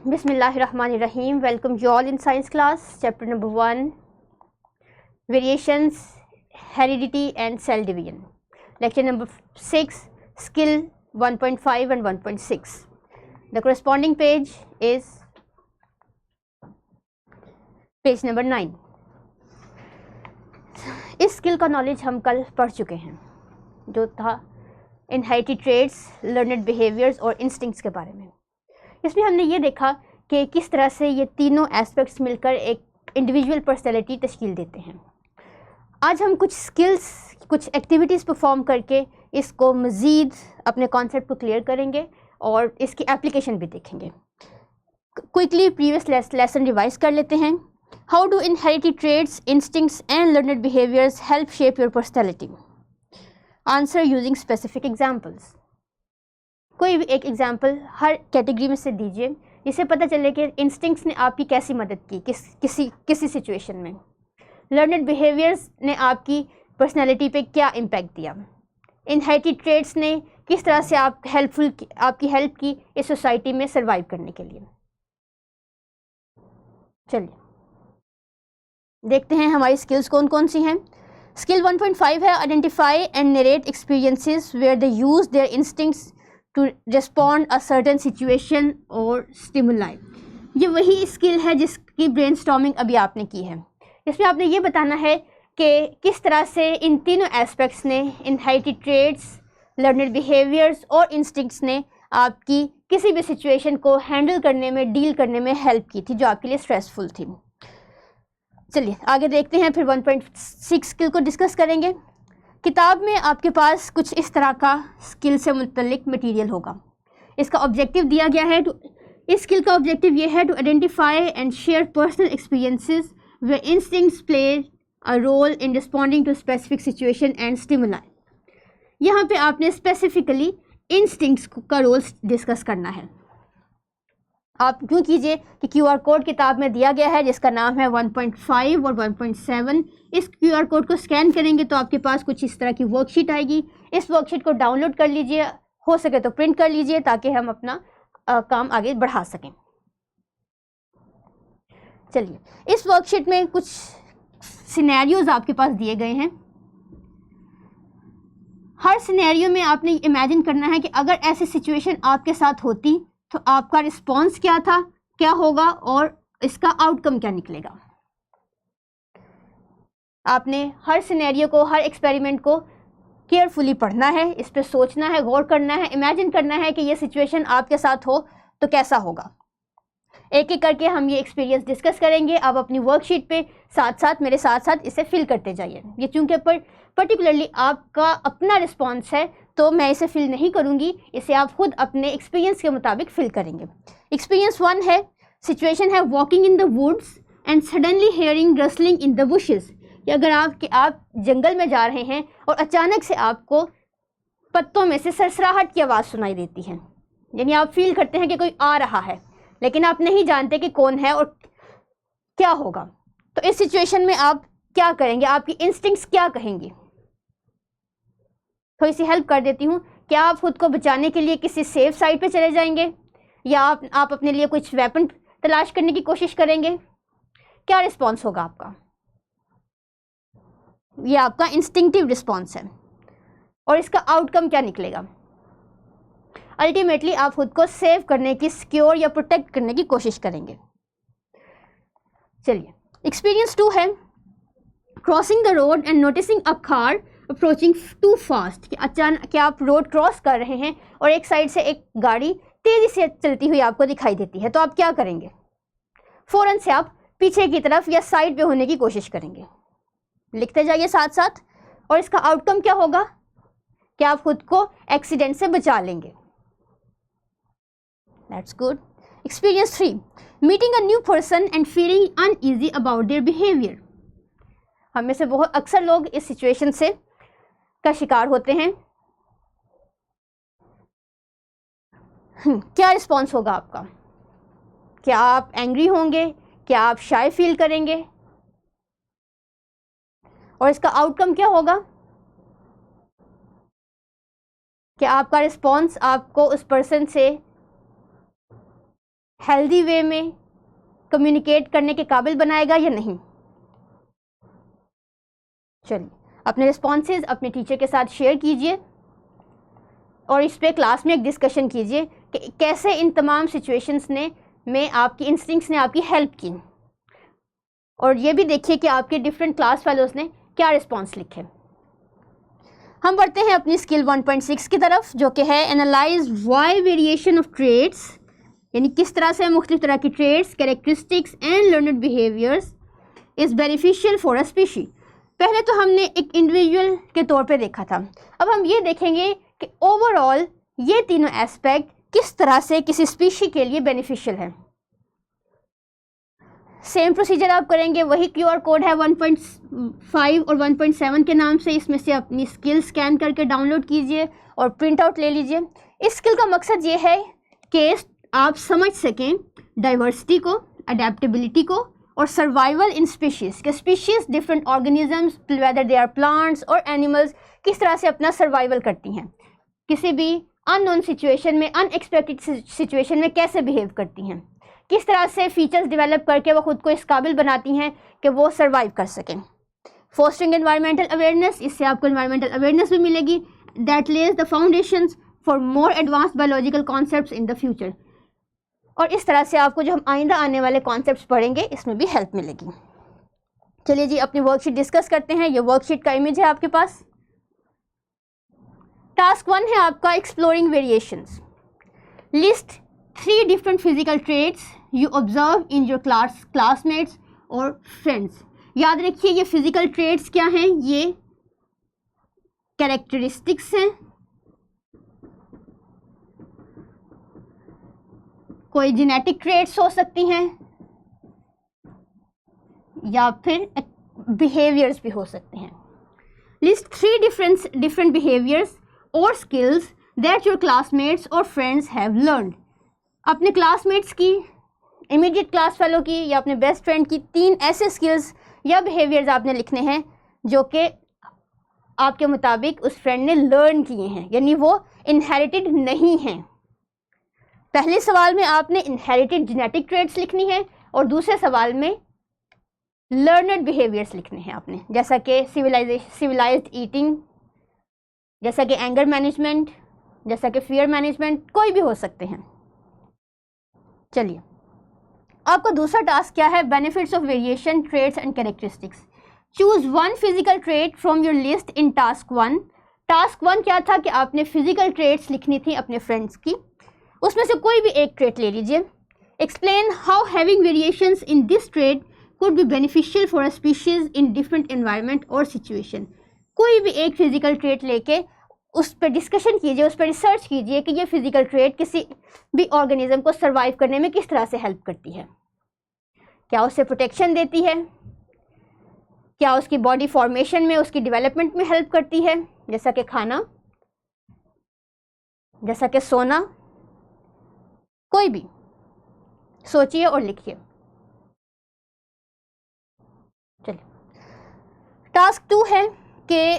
Bismillahirrahmanirrahim. Welcome you all in science class. Chapter number 1, Variations, Heredity and Cell Division. Lecture number 6, Skill 1.5 and 1.6. The corresponding page is page number 9. इस skill का knowledge हम कल पढ़ चुके हैं, जो था इनहेरिटेड ट्रेड्स, लर्नड बिहेवियर्स और इंस्टिंक्ट्स के बारे में। इसमें हमने ये देखा कि किस तरह से ये तीनों एस्पेक्ट्स मिलकर एक इंडिविजुअल पर्सनैलिटी तश्कील देते हैं। आज हम कुछ स्किल्स, कुछ एक्टिविटीज़ परफॉर्म करके इसको मज़ीद अपने कॉन्सेप्ट को क्लियर करेंगे और इसकी एप्लीकेशन भी देखेंगे। क्विकली प्रीवियस लेसन रिवाइज कर लेते हैं। How do inherited traits, instincts and learned behaviours help shape your personality? Answer using specific examples. कोई भी एक एग्जाम्पल हर कैटेगरी में से दीजिए जिससे पता चले कि इंस्टिंक्ट्स ने आपकी कैसी मदद की किसी सिचुएशन में, लर्नड बिहेवियर्स ने आपकी पर्सनैलिटी पे क्या इम्पैक्ट दिया, इनहेरिटेड ट्रेड्स ने किस तरह से आपकी हेल्प की इस सोसाइटी में सर्वाइव करने के लिए। चलिए देखते हैं हमारी स्किल्स कौन कौन सी हैं। स्किल 1.5 है identify and narrate experiences where they use their instincts to respond a certain situation or stimuli. ये वही स्किल है जिसकी ब्रेनस्टॉर्मिंग अभी आपने की है। इसमें आपने ये बताना है कि किस तरह से इन तीनों एस्पेक्ट्स ने, इनहेरिटेड ट्रेड्स, लर्नड बिहेवियर्स और इंस्टिंक्ट्स ने आपकी किसी भी सिचुएशन को हैंडल करने में, डील करने में हेल्प की थी जो आपके लिए स्ट्रेसफुल थी। चलिए आगे देखते हैं, फिर 1.6 स्किल को डिस्कस करेंगे। किताब में आपके पास कुछ इस तरह का स्किल से मुतल्लिक मटेरियल होगा। इसका ऑब्जेक्टिव दिया गया है, इस स्किल का ऑब्जेक्टिव ये है to identify and share personal experiences where instincts play a role in responding to specific situation and stimuli. यहाँ पे आपने स्पेसिफिकली इंस्टिंक्ट्स का रोल डिस्कस करना है। आप यूँ कीजिए कि QR कोड किताब में दिया गया है जिसका नाम है 1.5 और 1.7। इस QR कोड को स्कैन करेंगे तो आपके पास कुछ इस तरह की वर्कशीट आएगी। इस वर्कशीट को डाउनलोड कर लीजिए, हो सके तो प्रिंट कर लीजिए ताकि हम अपना काम आगे बढ़ा सकें। चलिए, इस वर्कशीट में कुछ सिनेरियोज आपके पास दिए गए हैं। हर सिनेरियो में आपने इमेजिन करना है कि अगर ऐसी सिचुएशन आपके साथ होती तो आपका रिस्पॉन्स क्या था, क्या होगा और इसका आउटकम क्या निकलेगा। आपने हर सिनेरियो को, हर एक्सपेरिमेंट को केयरफुली पढ़ना है, इस पर सोचना है, गौर करना है, इमेजिन करना है कि ये सिचुएशन आपके साथ हो तो कैसा होगा। एक एक करके हम ये एक्सपीरियंस डिस्कस करेंगे। आप अपनी वर्कशीट पे मेरे साथ साथ इसे फिल करते जाइए। ये चूंकि पर्टिकुलरली आपका अपना रिस्पॉन्स है तो मैं इसे फिल नहीं करूंगी, इसे आप खुद अपने एक्सपीरियंस के मुताबिक फिल करेंगे। एक्सपीरियंस 1 है, सिचुएशन है walking in the woods and suddenly hearing rustling in the bushes. अगर आप जंगल में जा रहे हैं और अचानक से आपको पत्तों में से सरसराहट की आवाज़ सुनाई देती है, यानी आप फील करते हैं कि कोई आ रहा है लेकिन आप नहीं जानते कि कौन है और क्या होगा। तो इस सिचुएशन में आप क्या करेंगे, आपकी इंस्टिंक्ट्स क्या कहेंगी। थोड़ी सी हेल्प कर देती हूँ। क्या आप खुद को बचाने के लिए किसी सेफ साइड पे चले जाएंगे या आप अपने लिए कुछ वेपन तलाश करने की कोशिश करेंगे? क्या रिस्पॉन्स होगा आपका? ये आपका इंस्टिंक्टिव रिस्पॉन्स है और इसका आउटकम क्या निकलेगा। अल्टीमेटली आप खुद को सेव करने की, सिक्योर या प्रोटेक्ट करने की कोशिश करेंगे। चलिए, एक्सपीरियंस 2 है crossing the road and noticing a car approaching too fast. कि अचानक क्या आप रोड क्रॉस कर रहे हैं और एक साइड से एक गाड़ी तेजी से चलती हुई आपको दिखाई देती है, तो आप क्या करेंगे? फौरन से आप पीछे की तरफ या साइड पे होने की कोशिश करेंगे। लिखते जाइए साथ साथ। और इसका आउटकम क्या होगा कि आप खुद को एक्सीडेंट से बचा लेंगे। That's good. Experience 3 meeting a new person and feeling uneasy about their behaviour. हम में से बहुत अक्सर लोग इस सिचुएशन से का शिकार होते हैं। क्या रिस्पॉन्स होगा आपका? क्या आप एंग्री होंगे? क्या आप शाय फील करेंगे? और इसका आउटकम क्या होगा? क्या आपका रिस्पॉन्स आपको उस पर्सन से हेल्दी वे में कम्युनिकेट करने के काबिल बनाएगा या नहीं। चलिए अपने रिस्पॉन्सेज अपने टीचर के साथ शेयर कीजिए और इस पे क्लास में एक डिस्कशन कीजिए कि कैसे इन तमाम सिचुएशंस में आपकी इंस्टिंक्ट्स ने आपकी हेल्प की, और ये भी देखिए कि आपके डिफरेंट क्लास फेलोज़ ने क्या रिस्पॉन्स लिखे। हम बढ़ते हैं अपनी स्किल 1.6 की तरफ, जो कि है analyse why variation of traits, यानी किस तरह से मुख्तलिफ तरह की traits, characteristics and learned behaviours is beneficial for a species. पहले तो हमने एक इंडिविजुअल के तौर पे देखा था, अब हम ये देखेंगे कि ओवरऑल ये तीनों एस्पेक्ट किस तरह से किसी स्पीशी के लिए बेनिफिशियल है। सेम प्रोसीजर आप करेंगे, वही QR कोड है 1.5 और 1.7 के नाम से, इसमें से अपनी स्किल स्कैन करके डाउनलोड कीजिए और प्रिंट आउट ले लीजिए। इस स्किल का मकसद ये है कि आप समझ सकें डाइवर्सिटी को, अडेप्टेबिलिटी को और सर्वाइवल इन स्पीशीज़ के species different organisms whether they are plants or animals किस तरह से अपना सर्वाइवल करती हैं, किसी भी अननोन सिचुएशन में, अनएक्सपेक्टेड सिचुएशन में कैसे बिहेव करती हैं, किस तरह से फीचर्स डेवलप करके वो ख़ुद को इस काबिल बनाती हैं कि वो सर्वाइव कर सकें। फोस्टरिंग एनवायरमेंटल अवेयरनेस, इससे आपको एनवायरमेंटल अवेयरनेस भी मिलेगी, that Lay's the foundations for more advanced biological concepts in the future. और इस तरह से आपको जो हम आइंदा आने वाले कॉन्सेप्ट्स पढ़ेंगे इसमें भी हेल्प मिलेगी। चलिए जी अपनी वर्कशीट डिस्कस करते हैं। ये वर्कशीट का इमेज है आपके पास। टास्क 1 है आपका exploring variations. List 3 different physical traits you observe in your classmates और फ्रेंड्स। याद रखिए ये फिजिकल ट्रेट्स क्या हैं, ये कैरेक्टरिस्टिक्स हैं, कोई जेनेटिक ट्रेट्स हो सकती हैं या फिर बिहेवियर्स भी हो सकते हैं। List 3 different behaviors or skills that your classmates or friends have learned। अपने क्लासमेट्स की, इमीडिएट क्लास फेलो की या अपने बेस्ट फ्रेंड की 3 ऐसे स्किल्स या बिहेवियर्स आपने लिखने हैं जो कि आपके मुताबिक उस फ्रेंड ने लर्न किए हैं, यानी वो इनहेरिटेड नहीं हैं। पहले सवाल में आपने इनहेरिटेड जेनेटिक ट्रेट्स लिखनी है और दूसरे सवाल में लर्नड बिहेवियर्स लिखने हैं आपने, जैसा कि सिविलाइज्ड ईटिंग, जैसा कि एंगर मैनेजमेंट, जैसा कि फियर मैनेजमेंट, कोई भी हो सकते हैं। चलिए आपका दूसरा टास्क क्या है, benefits of variation traits and characteristics. Choose 1 physical trait from your list in task 1। Task 1 क्या था कि आपने फिजिकल ट्रेट्स लिखनी थी अपने फ्रेंड्स की, उसमें से कोई भी एक ट्रेट ले लीजिए। Explain how having variations in this trait could be beneficial for a species in different environment और सिचुएशन। कोई भी एक फिजिकल ट्रेट लेके उस पर डिस्कशन कीजिए, उस पर रिसर्च कीजिए कि ये फिजिकल ट्रेट किसी भी ऑर्गेनिज्म को सर्वाइव करने में किस तरह से हेल्प करती है। क्या उसे प्रोटेक्शन देती है, क्या उसकी बॉडी फॉर्मेशन में, उसकी डेवलपमेंट में हेल्प करती है, जैसा कि खाना, जैसा कि सोना। कोई भी सोचिए और लिखिए। चलिए टास्क 2 है कि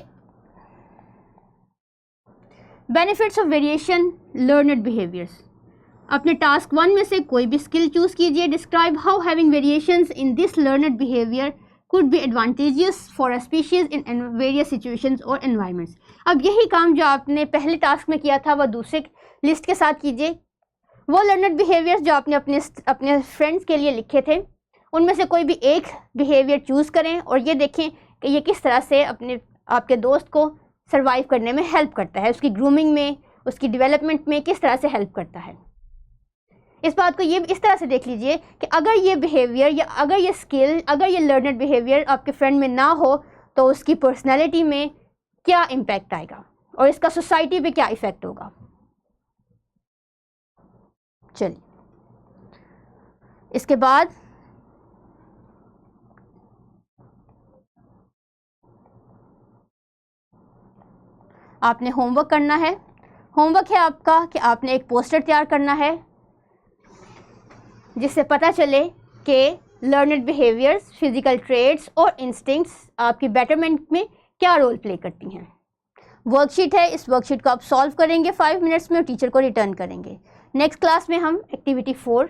benefits of variation learned behaviours. अपने टास्क 1 में से कोई भी स्किल चूज कीजिए। Describe how having variations in this learned behaviour could be advantageous for a species in various situations और एनवायरनमेंट्स। अब यही काम जो आपने पहले टास्क में किया था वह दूसरे लिस्ट के साथ कीजिए। वो लर्नड बिहेवियर्स जो आपने अपने फ्रेंड्स के लिए लिखे थे उनमें से कोई भी एक बिहेवियर चूज़ करें और ये देखें कि ये किस तरह से आपके दोस्त को सर्वाइव करने में हेल्प करता है, उसकी ग्रूमिंग में, उसकी डेवलपमेंट में किस तरह से हेल्प करता है। इस बात को ये इस तरह से देख लीजिए कि अगर ये बिहेवियर या अगर ये स्किल, अगर ये लर्नड बिहेवियर आपके फ्रेंड में ना हो तो उसकी पर्सनैलिटी में क्या इम्पैक्ट आएगा और इसका सोसाइटी पे क्या इफ़ेक्ट होगा। चलिए इसके बाद आपने होमवर्क करना है। होमवर्क है आपका कि आपने एक पोस्टर तैयार करना है जिससे पता चले कि लर्नड बिहेवियर्स, फिजिकल ट्रेट्स और इंस्टिंक्ट्स आपकी बेटरमेंट में क्या रोल प्ले करती हैं। वर्कशीट है, इस वर्कशीट को आप सॉल्व करेंगे 5 मिनट्स में और टीचर को रिटर्न करेंगे। नेक्स्ट क्लास में हम एक्टिविटी 4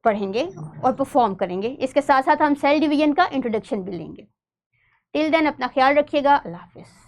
पढ़ेंगे और परफॉर्म करेंगे। इसके साथ साथ हम सेल डिवीजन का इंट्रोडक्शन भी लेंगे। टिल देन अपना ख्याल रखिएगा। अल्लाह हाफिज़।